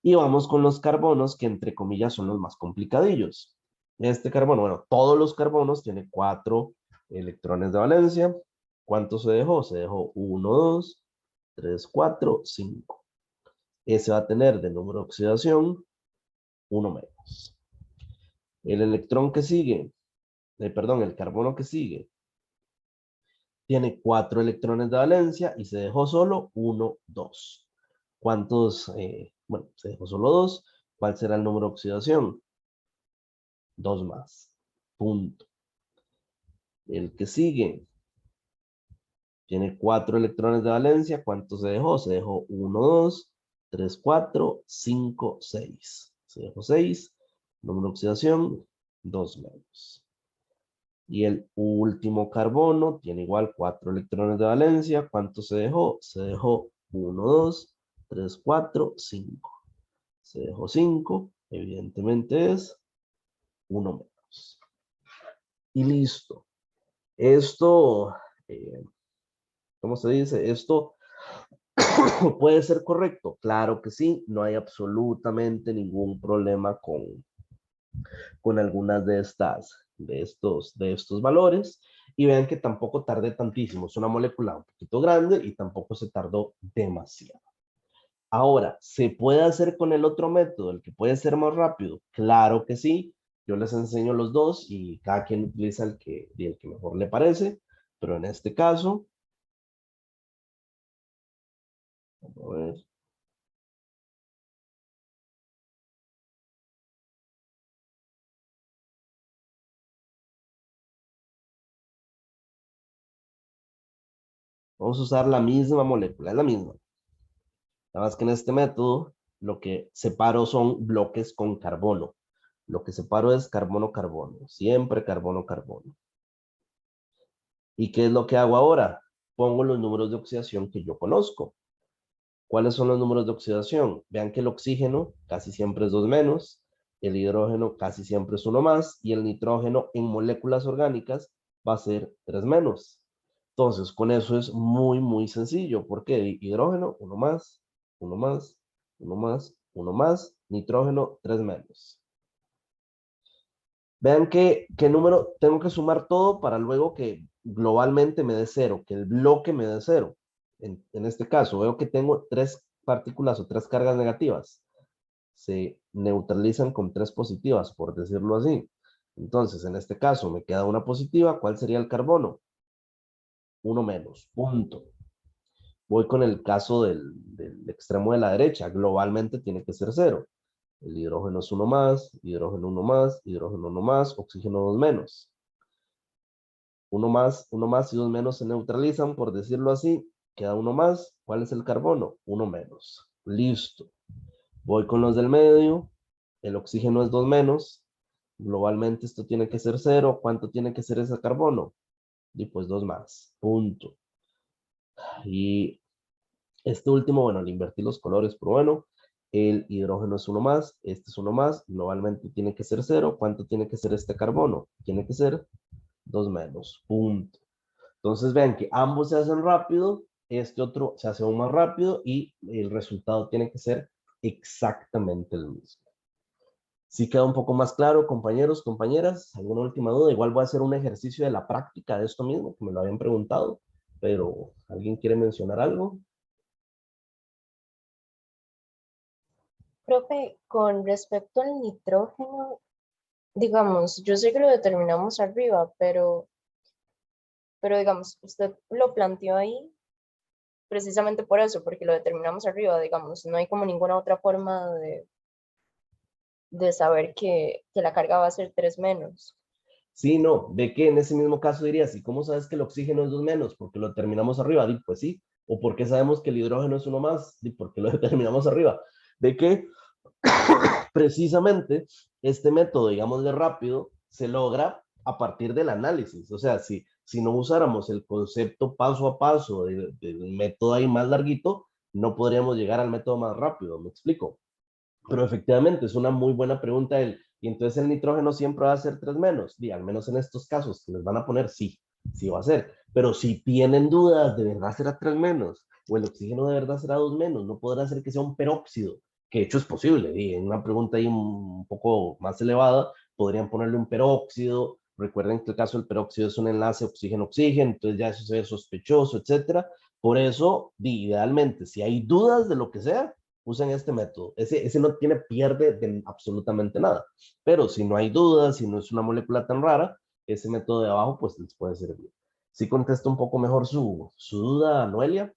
Y vamos con los carbonos, que entre comillas son los más complicadillos. Este carbono, bueno, todos los carbonos tienen 4 electrones de valencia. ¿Cuánto se dejó? Se dejó 1, 2, 3, 4, 5. Ese va a tener de número de oxidación 1 menos. El electrón que sigue, perdón, el carbono que sigue, tiene 4 electrones de valencia y se dejó solo 1, 2. ¿Cuántos? Bueno, se dejó solo 2. ¿Cuál será el número de oxidación? 2 más. Punto. El que sigue tiene 4 electrones de valencia. ¿Cuántos se dejó? Se dejó 1, 2, 3, 4, 5, 6. Se dejó 6. Número de oxidación, 2 menos. Y el último carbono tiene igual 4 electrones de valencia. ¿Cuánto se dejó? Se dejó 1, 2, 3, 4, 5. Se dejó 5. Evidentemente es 1 menos. Y listo. Esto, ¿cómo se dice? Esto puede ser correcto. Claro que sí. No hay absolutamente ningún problema con algunas de estos valores. Y vean que tampoco tardé tantísimo. Es una molécula un poquito grande y tampoco se tardó demasiado. Ahora, ¿se puede hacer con el otro método, el que puede ser más rápido? Claro que sí. Yo les enseño los dos y cada quien utiliza el que mejor le parece. Pero en este caso, vamos a ver. Vamos a usar la misma molécula, es la misma. Nada más que en este método, lo que separo son bloques con carbono. Lo que separo es carbono-carbono. Siempre carbono-carbono. ¿Y qué es lo que hago ahora? Pongo los números de oxidación que yo conozco. ¿Cuáles son los números de oxidación? Vean que el oxígeno casi siempre es 2 menos, el hidrógeno casi siempre es 1 más, y el nitrógeno en moléculas orgánicas va a ser 3 menos. Entonces, con eso es muy, muy sencillo. ¿Por qué? Hidrógeno, 1 más, 1 más, 1 más, 1 más, nitrógeno, 3 menos. Vean qué número tengo que sumar todo para luego que globalmente me dé 0, que el bloque me dé 0. En este caso, veo que tengo 3 partículas o 3 cargas negativas. Se neutralizan con 3 positivas, por decirlo así. Entonces, en este caso, me queda una positiva. ¿Cuál sería el carbono? 1 menos, punto. Voy con el caso del extremo de la derecha. Globalmente tiene que ser 0. El hidrógeno es 1 más, hidrógeno 1 más, hidrógeno 1 más, oxígeno 2 menos. 1 más y 2 menos se neutralizan, por decirlo así. Queda 1 más. ¿Cuál es el carbono? 1 menos. Listo. Voy con los del medio. El oxígeno es 2 menos. Globalmente esto tiene que ser 0. ¿Cuánto tiene que ser ese carbono? Y pues 2 más. Punto. Y este último, bueno, le invertí los colores, pero bueno, el hidrógeno es 1 más, este es 1 más, globalmente tiene que ser 0. ¿Cuánto tiene que ser este carbono? Tiene que ser 2 menos, punto. Entonces vean que ambos se hacen rápido, este otro se hace aún más rápido y el resultado tiene que ser exactamente el mismo. Si queda un poco más claro, compañeros, compañeras, ¿alguna última duda? Igual voy a hacer un ejercicio de la práctica de esto mismo, que me lo habían preguntado, pero ¿alguien quiere mencionar algo? Profe, con respecto al nitrógeno, digamos, yo sé que lo determinamos arriba, pero digamos, usted lo planteó ahí precisamente por eso, porque lo determinamos arriba, digamos, no hay como ninguna otra forma de saber que la carga va a ser 3 menos. Sí, no, ve que en ese mismo caso dirías, ¿y cómo sabes que el oxígeno es 2 menos? Porque lo terminamos arriba. Pues sí, ¿O por qué sabemos que el hidrógeno es uno más? ¿Y por qué lo determinamos arriba? De que precisamente este método, digamos, de rápido, se logra a partir del análisis. O sea, si no usáramos el concepto paso a paso del método ahí más larguito, no podríamos llegar al método más rápido, ¿me explico? Pero efectivamente es una muy buena pregunta y entonces el nitrógeno siempre va a ser 3 menos, y al menos en estos casos que les van a poner, sí, sí va a ser. Pero si tienen dudas, ¿de verdad será 3 menos? ¿O el oxígeno de verdad será 2 menos? No podrá ser que sea un peróxido, que de hecho es posible. Y en una pregunta ahí un poco más elevada, podrían ponerle un peróxido. Recuerden que el caso del peróxido es un enlace oxígeno-oxígeno, entonces ya eso se ve sospechoso, etcétera. Por eso, idealmente, si hay dudas de lo que sea, usen este método. Ese no tiene pierde de absolutamente nada. Pero si no hay dudas, si no es una molécula tan rara, ese método de abajo pues les puede servir. ¿Sí contesta un poco mejor su duda, Noelia?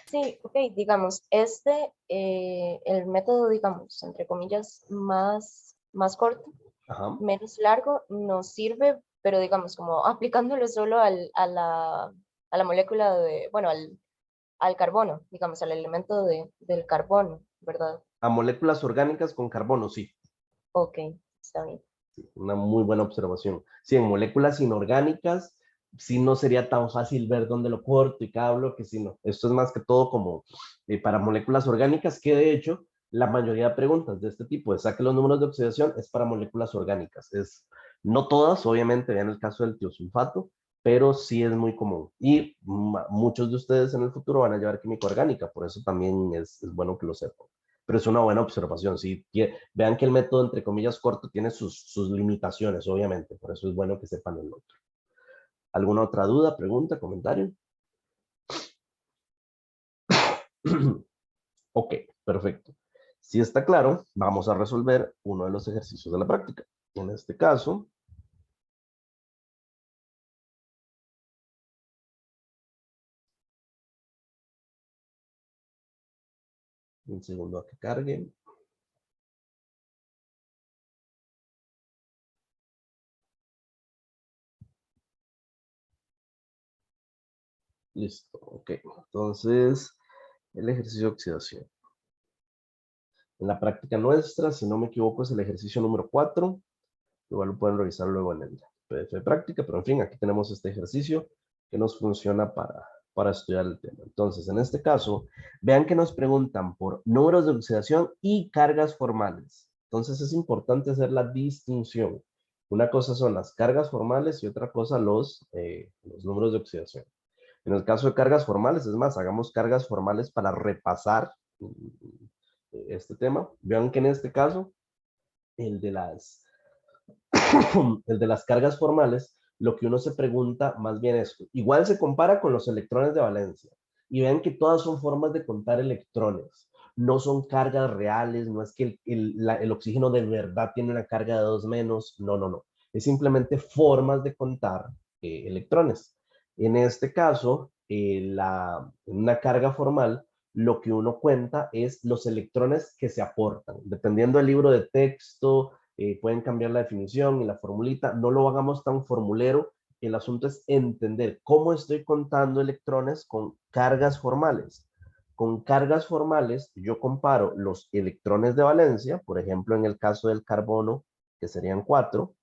Sí, ok, digamos, el método, digamos, entre comillas, más corto, Ajá. menos largo, nos sirve, pero digamos, como aplicándolo solo a la molécula de, bueno, al carbono, digamos, al elemento del carbono, ¿verdad? A moléculas orgánicas con carbono, sí. Ok, está bien. Una muy buena observación. Sí, en moléculas inorgánicas, sí no sería tan fácil ver dónde lo corto y cada bloque, sino esto es más que todo como para moléculas orgánicas, que de hecho la mayoría de preguntas de este tipo de saque los números de oxidación es para moléculas orgánicas. No todas, obviamente, vean el caso del tiosulfato, pero sí es muy común. Y muchos de ustedes en el futuro van a llevar química orgánica, por eso también es bueno que lo sepan. Pero es una buena observación, sí. Vean que el método, entre comillas, corto tiene sus limitaciones, obviamente. Por eso es bueno que sepan el otro. ¿Alguna otra duda, pregunta, comentario? Ok, perfecto. Si está claro, vamos a resolver uno de los ejercicios de la práctica. En este caso, un segundo a que cargue. Listo, ok. Entonces, el ejercicio de oxidación. En la práctica nuestra, si no me equivoco, es el ejercicio número 4. Igual lo pueden revisar luego en el PDF de práctica, pero en fin, aquí tenemos este ejercicio que nos funciona para estudiar el tema. Entonces, en este caso, vean que nos preguntan por números de oxidación y cargas formales. Entonces, es importante hacer la distinción. Una cosa son las cargas formales y otra cosa los números de oxidación. En el caso de cargas formales, es más, hagamos cargas formales para repasar este tema. Vean que en este caso, el de las el de las cargas formales, lo que uno se pregunta más bien es, igual se compara con los electrones de valencia. Y vean que todas son formas de contar electrones. No son cargas reales, no es que el oxígeno de verdad tiene una carga de 2 menos, no, no, no. Es simplemente formas de contar electrones. En este caso, una carga formal, lo que uno cuenta es los electrones que se aportan. Dependiendo del libro de texto, pueden cambiar la definición y la formulita, no lo hagamos tan formulero, el asunto es entender cómo estoy contando electrones con cargas formales. Con cargas formales yo comparo los electrones de valencia, por ejemplo en el caso del carbono, que serían 4,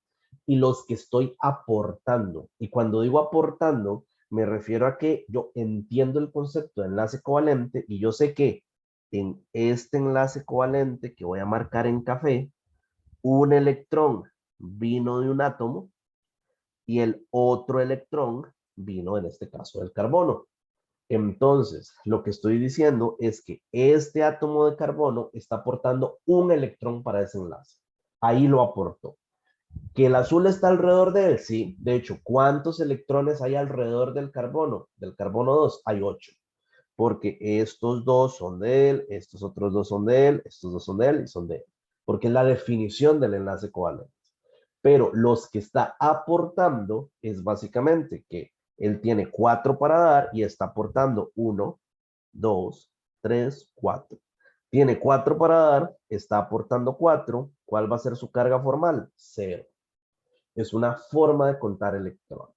y los que estoy aportando. Y cuando digo aportando, me refiero a que yo entiendo el concepto de enlace covalente y yo sé que en este enlace covalente que voy a marcar en café, un electrón vino de un átomo y el otro electrón vino, en este caso, del carbono. Entonces, lo que estoy diciendo es que este átomo de carbono está aportando un electrón para ese enlace. Ahí lo aportó. ¿Que el azul está alrededor de él? Sí. De hecho, ¿cuántos electrones hay alrededor del carbono? Del carbono 2, hay 8. Porque estos dos son de él, estos otros dos son de él, estos dos son de él y son de él. Porque es la definición del enlace covalente. Pero los que está aportando es básicamente que él tiene 4 para dar y está aportando 1, 2, 3, 4. Tiene 4 para dar, está aportando 4. ¿Cuál va a ser su carga formal? 0. Es una forma de contar electrones.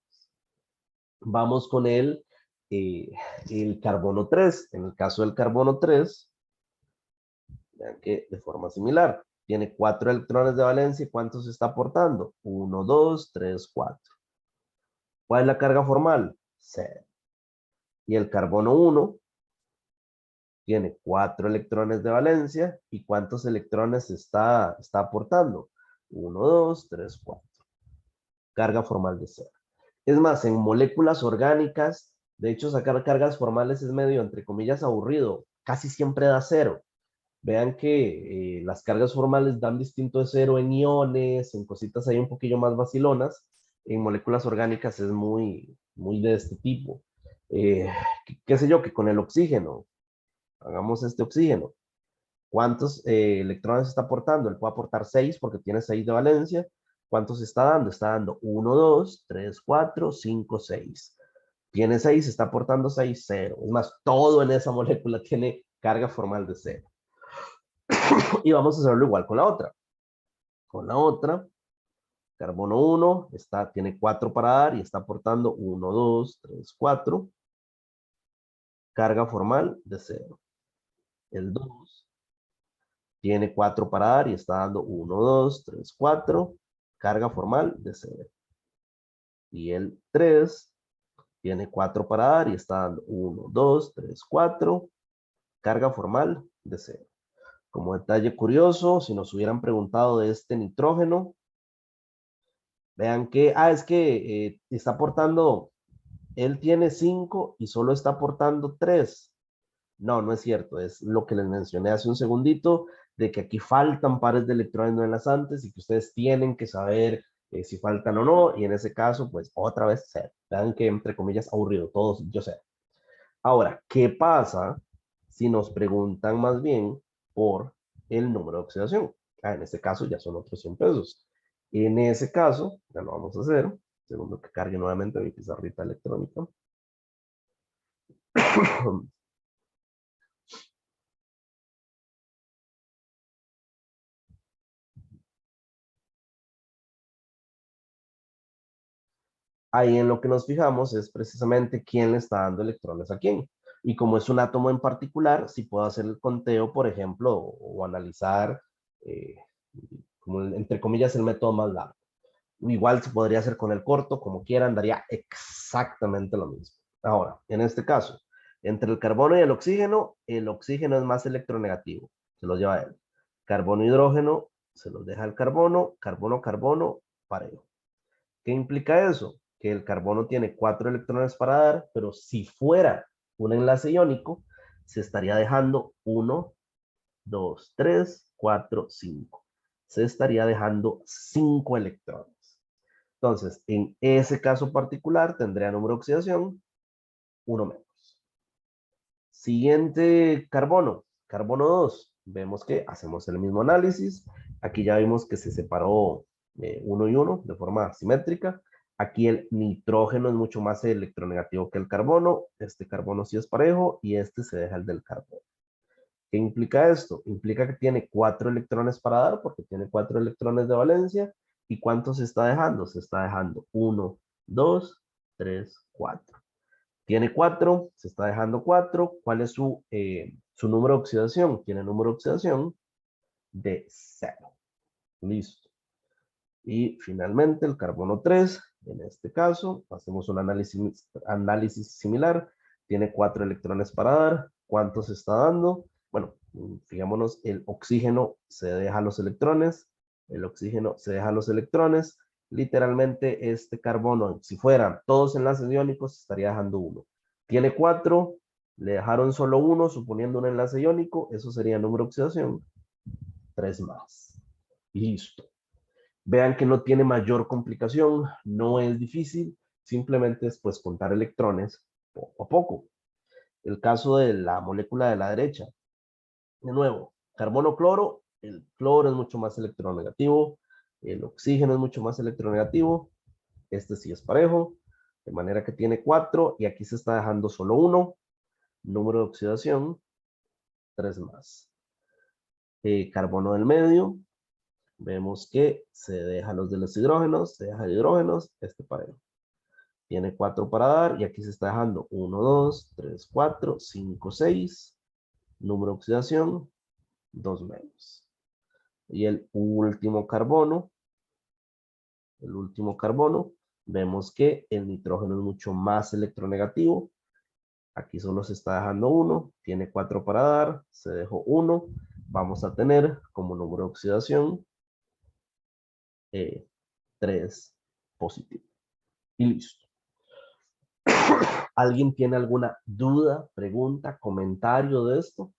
Vamos con el el carbono 3. En el caso del carbono 3, vean que de forma similar, tiene 4 electrones de valencia. ¿Cuántos está aportando? 1, 2, 3, 4. ¿Cuál es la carga formal? 0. Y el carbono 1 tiene 4 electrones de valencia. ¿Y cuántos electrones está aportando? 1, 2, 3, 4. Carga formal de 0. Es más, en moléculas orgánicas, de hecho, sacar cargas formales es medio, entre comillas, aburrido. Casi siempre da 0. Vean que las cargas formales dan distinto de 0 en iones, en cositas ahí un poquillo más vacilonas. En moléculas orgánicas es muy de este tipo. Qué sé yo, que con el oxígeno, hagamos este oxígeno. ¿Cuántos electrones está aportando? Él puede aportar 6 porque tiene 6 de valencia. ¿Cuántos está dando? Está dando 1, 2, 3, 4, 5, 6. Tiene 6, está aportando 6, 0. Es más, todo en esa molécula tiene carga formal de 0. Y vamos a hacerlo igual con la otra. Con la otra, carbono 1 tiene 4 para dar y está aportando 1, 2, 3, 4. Carga formal de 0. El 2 tiene 4 para dar y está dando 1, 2, 3, 4. Carga formal de 0. Y el 3 tiene 4 para dar y está dando 1, 2, 3, 4. Carga formal de 0. Como detalle curioso, si nos hubieran preguntado de este nitrógeno, vean que, es que está aportando, él tiene 5 y solo está aportando 3. No, no es cierto, es lo que les mencioné hace un segundito, de que aquí faltan pares de electrones no enlazantes y que ustedes tienen que saber si faltan o no, y en ese caso, pues otra vez 0. Vean que, entre comillas, aburrido, todos yo sé. Ahora, ¿qué pasa si nos preguntan más bien por el número de oxidación? En este caso ya son otros 100 pesos. En ese caso, ya lo vamos a hacer. Segundo que cargue nuevamente mi pizarrita electrónica. Ahí en lo que nos fijamos es precisamente quién le está dando electrones a quién. Y como es un átomo en particular, si puedo hacer el conteo, por ejemplo, o analizar, eh, como entre comillas, el método más largo. Igual se podría hacer con el corto, como quieran, daría exactamente lo mismo. Ahora, en este caso, entre el carbono y el oxígeno es más electronegativo, se lo lleva él. Carbono, hidrógeno, se los deja el carbono, carbono, carbono, parejo. ¿Qué implica eso? Que el carbono tiene 4 electrones para dar, pero si fuera un enlace iónico, se estaría dejando 1, 2, 3, 4, 5. Se estaría dejando 5 electrones. Entonces, en ese caso particular, tendría número de oxidación 1 menos. Siguiente, carbono. Carbono 2. Vemos que hacemos el mismo análisis. Aquí ya vimos que se separó 1 y 1 de forma simétrica. Aquí el nitrógeno es mucho más electronegativo que el carbono. Este carbono sí es parejo y este se deja el del carbono. ¿Qué implica esto? Implica que tiene 4 electrones para dar porque tiene 4 electrones de valencia. ¿Y cuántos se está dejando? Se está dejando 1, 2, 3, 4. Tiene 4, se está dejando 4. ¿Cuál es su número de oxidación? Tiene número de oxidación de 0. Listo. Y finalmente el carbono 3, en este caso, hacemos un análisis similar. Tiene 4 electrones para dar. ¿Cuántos está dando? Bueno, fijémonos, el oxígeno se deja los electrones. El oxígeno se deja los electrones. Literalmente este carbono, si fueran todos enlaces iónicos, estaría dejando 1. Tiene 4, le dejaron solo 1, suponiendo un enlace iónico. Eso sería número de oxidación. 3 más. Listo. Vean que no tiene mayor complicación, no es difícil, simplemente es pues contar electrones poco a poco. El caso de la molécula de la derecha, de nuevo, carbono-cloro, el cloro es mucho más electronegativo, el oxígeno es mucho más electronegativo, este sí es parejo, de manera que tiene 4 y aquí se está dejando solo 1, número de oxidación, 3 más. Carbono del medio, vemos que se deja los de los hidrógenos, se deja de hidrógenos, este parejo. Tiene 4 para dar y aquí se está dejando 1, 2, 3, 4, 5, 6. Número de oxidación, 2 menos. Y el último carbono, vemos que el nitrógeno es mucho más electronegativo. Aquí solo se está dejando 1, tiene 4 para dar, se dejó 1. Vamos a tener como número de oxidación 3 positivo. Y listo. ¿Alguien tiene alguna duda, pregunta, comentario de esto?